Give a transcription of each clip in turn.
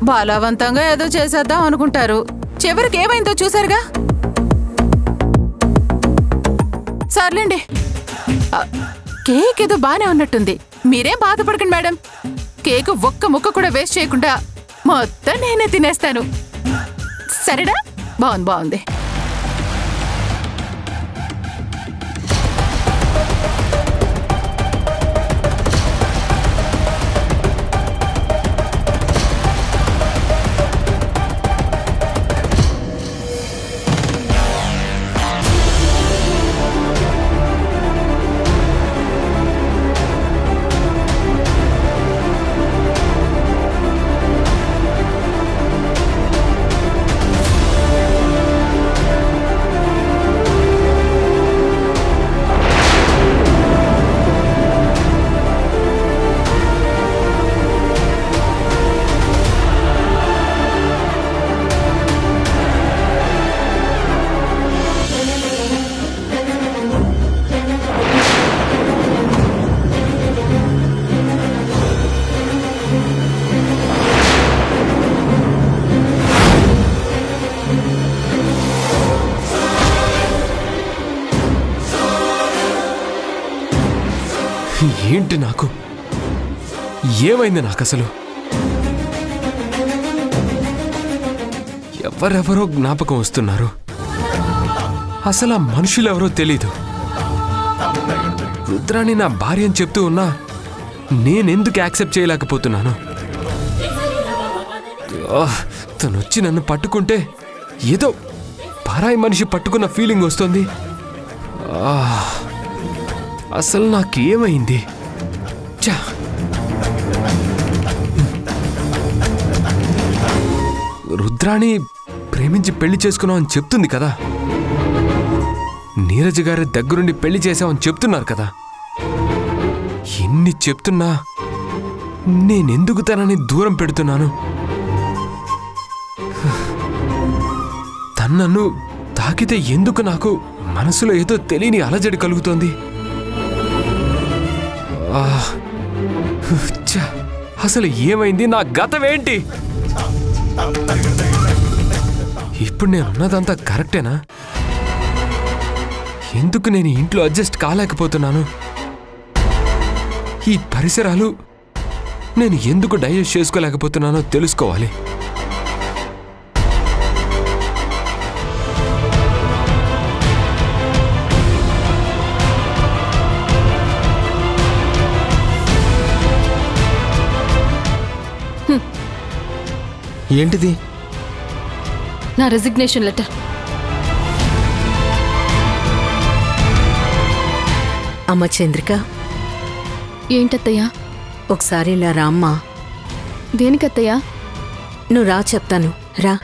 బలవంతంగా ఏదో చేసేద్దాం అనుకుంటారు, చివరికి ఏమైందో చూసారుగా. సర్లేండి, కేక్ ఏదో బానే ఉన్నట్టుంది. మీరేం బాధపడకండి మేడం, కేక్ ఒక్క ముక్క కూడా వేస్ట్ చేయకుండా మొత్తం నేనే తినేస్తాను. సరేనా? బాగుంది. ఏంటి నాకు ఏమైంది? నాకు అసలు ఎవరెవరో జ్ఞాపకం వస్తున్నారు. అసలు ఆ మనుషులెవరో తెలీదు. రుద్రాణి నా భార్య అని చెప్తూ ఉన్నా నేనెందుకు యాక్సెప్ట్ చేయలేకపోతున్నాను? తనొచ్చి నన్ను పట్టుకుంటే ఏదో పరాయి మనిషి పట్టుకున్న ఫీలింగ్ వస్తుంది. అసలు నాకేమైంది? రుద్రాణి ప్రేమించి పెళ్లి చేసుకున్నావు అని చెప్తుంది కదా, నీరజ్ గారి దగ్గరుండి పెళ్లి చేశామని చెప్తున్నారు కదా. ఎన్ని చెప్తున్నా నేనెందుకు తనని దూరం పెడుతున్నాను? తనను తాకితే ఎందుకు నాకు మనసులో ఏదో తెలియని అలజడి కలుగుతోంది. అసలు ఏమైంది? నా గతమేంటి? ఇప్పుడు నేనున్నదంతా కరెక్టేనా? ఎందుకు నేను ఇంట్లో అడ్జస్ట్ కాలేకపోతున్నాను? ఈ పరిసరాలు నేను ఎందుకు డైజెస్ట్ చేసుకోలేకపోతున్నానో తెలుసుకోవాలి. ఏంటిది? నా రెసిగ్నేషన్ లెటర్. అమ్మ చంద్రిక. ఏంటత్తయ్యా? ఒకసారి ఇలా రామ్మా. దేనికత్తయ్యా? నువ్వు రా, చెప్తాను, రా.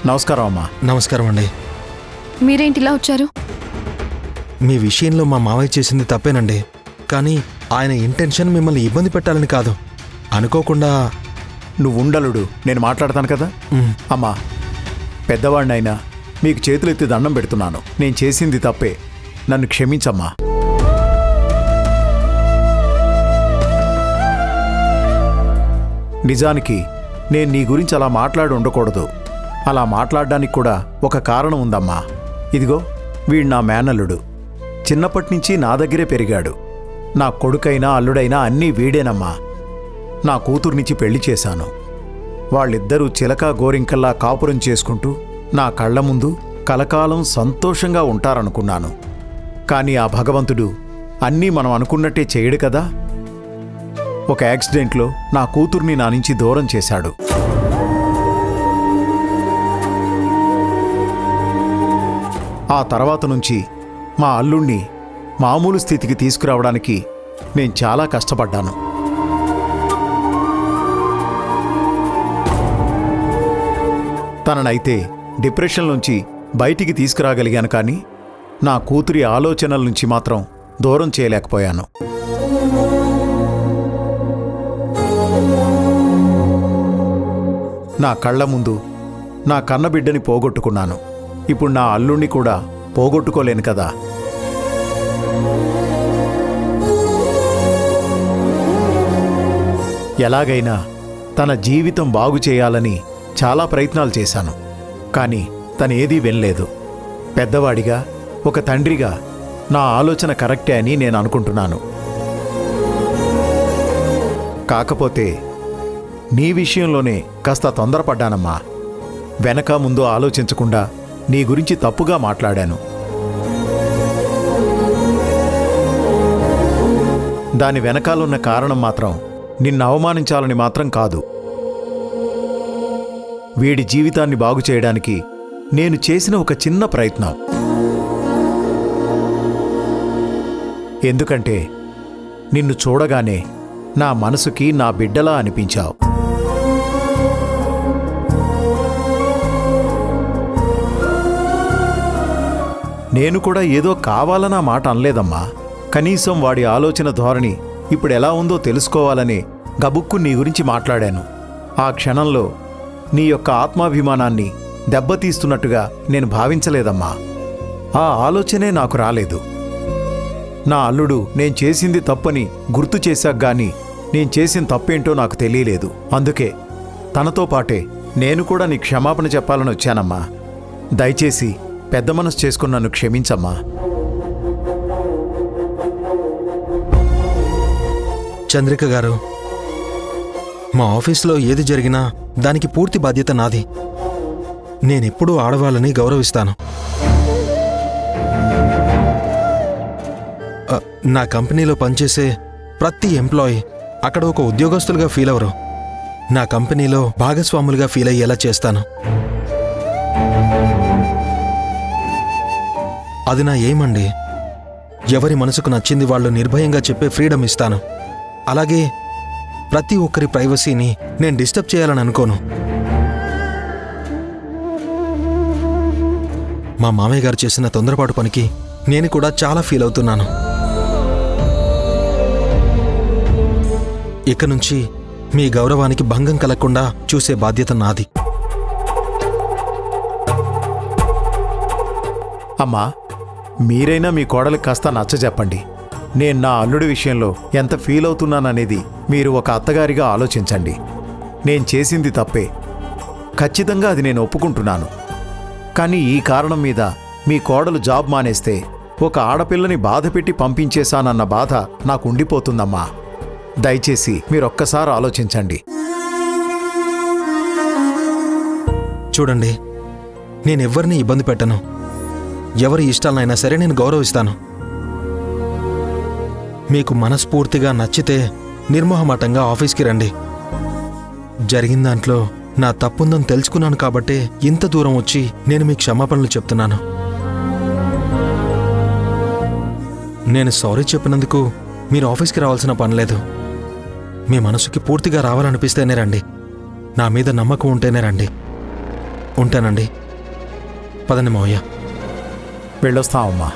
నమస్కారం అమ్మా. నమస్కారం అండి. మీరేంటి ఇలా వచ్చారు? మీ విషయంలో మా మావయ్య చేసింది తప్పేనండి, కానీ ఆయన ఇంటెన్షన్ మిమ్మల్ని ఇబ్బంది పెట్టాలని కాదు. అనుకోకుండా. నువ్వు ఉండలుడు, నేను మాట్లాడతాను కదా. అమ్మా, పెద్దవాడినైనా మీకు చేతులెత్తి దండం పెడుతున్నాను. నేను చేసింది తప్పే, నన్ను క్షమించమ్మా. నిజానికి నేను నీ గురించి అలా మాట్లాడి ఉండకూడదు. అలా మాట్లాడడానికి కూడా ఒక కారణం ఉందమ్మా. ఇదిగో, వీడు నా మేనల్లుడు. చిన్నప్పటి నుంచి నా దగ్గరే పెరిగాడు. నా కొడుకైనా అల్లుడైనా అన్నీ వీడేనమ్మా. నా కూతుర్నిచ్చి పెళ్లి చేశాను. వాళ్ళిద్దరూ చిలకా గోరింకల్లా కాపురం చేసుకుంటూ నా కళ్ల ముందు కలకాలం సంతోషంగా ఉంటారనుకున్నాను. కానీ ఆ భగవంతుడు అన్నీ మనం అనుకున్నట్టే చేయడు కదా. ఒక యాక్సిడెంట్లో నా కూతుర్ని నా నుంచి దూరం చేశాడు. ఆ తర్వాత నుంచి మా అల్లుణ్ణి మామూలు స్థితికి తీసుకురావడానికి నేను చాలా కష్టపడ్డాను. తననైతే డిప్రెషన్ నుంచి బయటికి తీసుకురాగలిగాను, కానీ నా కూతురి ఆలోచనల నుంచి మాత్రం దూరం చేయలేకపోయాను. నా కళ్ళ ముందు నా కన్నబిడ్డని పోగొట్టుకున్నాను. ఇప్పుడు నా అల్లుణ్ణి కూడా పోగొట్టుకోలేను కదా. ఎలాగైనా తన జీవితం బాగు చేయాలని చాలా ప్రయత్నాలు చేశాను. కానీ తనేదీ వినలేదు. పెద్దవాడిగా, ఒక తండ్రిగా నా ఆలోచన కరెక్టే అని నేను అనుకుంటున్నాను. కాకపోతే నీ విషయంలోనే కాస్త తొందరపడ్డానమ్మా. వెనక ముందు ఆలోచించకుండా నీ గురించి తప్పుగా మాట్లాడాను. దాని వెనకాలన్న కారణం మాత్రం నిన్ను అవమానించాలని మాత్రం కాదు. వీడి జీవితాన్ని బాగు చేయడానికి నేను చేసిన ఒక చిన్న ప్రయత్నం. ఎందుకంటే నిన్ను చూడగానే నా మనసుకి నా బిడ్డలా అనిపించావు. నేను కూడా ఏదో కావాలనా మాట అనలేదమ్మా. కనీసం వాడి ఆలోచన ధోరణి ఇప్పుడు ఎలా ఉందో తెలుసుకోవాలని గబుక్కు నీ గురించి మాట్లాడాను. ఆ క్షణంలో నీ యొక్క ఆత్మాభిమానాన్ని దెబ్బతీస్తున్నట్టుగా నేను భావించలేదమ్మా. ఆ ఆలోచనే నాకు రాలేదు. నా అల్లుడు నేను చేసింది తప్పని గుర్తు చేశాక గాని నేను చేసిన తప్పేంటో నాకు తెలియలేదు. అందుకే తనతో పాటే నేను కూడా నీ క్షమాపణ చెప్పాలని వచ్చానమ్మా. దయచేసి పెద్ద మనసు చేసుకుని నన్ను క్షమించమ్మా. చంద్రిక గారు, మా ఆఫీస్లో ఏది జరిగినా దానికి పూర్తి బాధ్యత నాది. నేనెప్పుడూ ఆడవాళ్ళని గౌరవిస్తాను. నా కంపెనీలో పనిచేసే ప్రతి ఎంప్లాయీ అక్కడ ఒక ఉద్యోగస్తులుగా ఫీల్ అవరు. నా కంపెనీలో భాగస్వాములుగా ఫీల్ అయ్యేలా చేస్తాను. అది నా ఏమండి. ఎవరి మనసుకు నచ్చింది వాళ్ళు నిర్భయంగా చెప్పే ఫ్రీడమ్ ఇస్తాను. అలాగే ప్రతి ఒక్కరి ప్రైవసీని నేను డిస్టర్బ్ చేయాలని అనుకోను. మా మామయ్య గారు చేసిన తొందరపాటు పనికి నేను కూడా చాలా ఫీల్ అవుతున్నాను. ఇక నుంచి మీ గౌరవానికి భంగం కలగకుండా చూసే బాధ్యత నాది. అమ్మా, మీరైనా మీ కోడలికి కాస్త నచ్చజెప్పండి. నేను నా అల్లుడి విషయంలో ఎంత ఫీల్ అవుతున్నాననేది మీరు ఒక అత్తగారిగా ఆలోచించండి. నేను చేసింది తప్పే, ఖచ్చితంగా అది నేను ఒప్పుకుంటున్నాను. కానీ ఈ కారణం మీద మీ కోడలు జాబ్ మానేస్తే ఒక ఆడపిల్లని బాధపెట్టి పంపించేశానన్న బాధ నాకు ఉండిపోతుందమ్మా. దయచేసి మీరొక్కసారి ఆలోచించండి. చూడండి, నేనెవ్వరినీ ఇబ్బంది పెట్టను. ఎవరి ఇష్టాలనైనా సరే నేను గౌరవిస్తాను. మీకు మనస్ఫూర్తిగా నచ్చితే నిర్మోహమాటంగా ఆఫీస్కి రండి. జరిగిన దాంట్లో నా తప్పుందని తెలుసుకున్నాను కాబట్టే ఇంత దూరం వచ్చి నేను మీ క్షమాపణలు చెప్తున్నాను. నేను సారీ చెప్పినందుకు మీరు ఆఫీస్కి రావాల్సిన పనిలేదు. మీ మనసుకి పూర్తిగా రావాలనిపిస్తేనే రండి. నా మీద నమ్మకం ఉంటేనే రండి. ఉంటానండి. పదండి మావయ్య. వెళ్ళొస్తామమ్మా.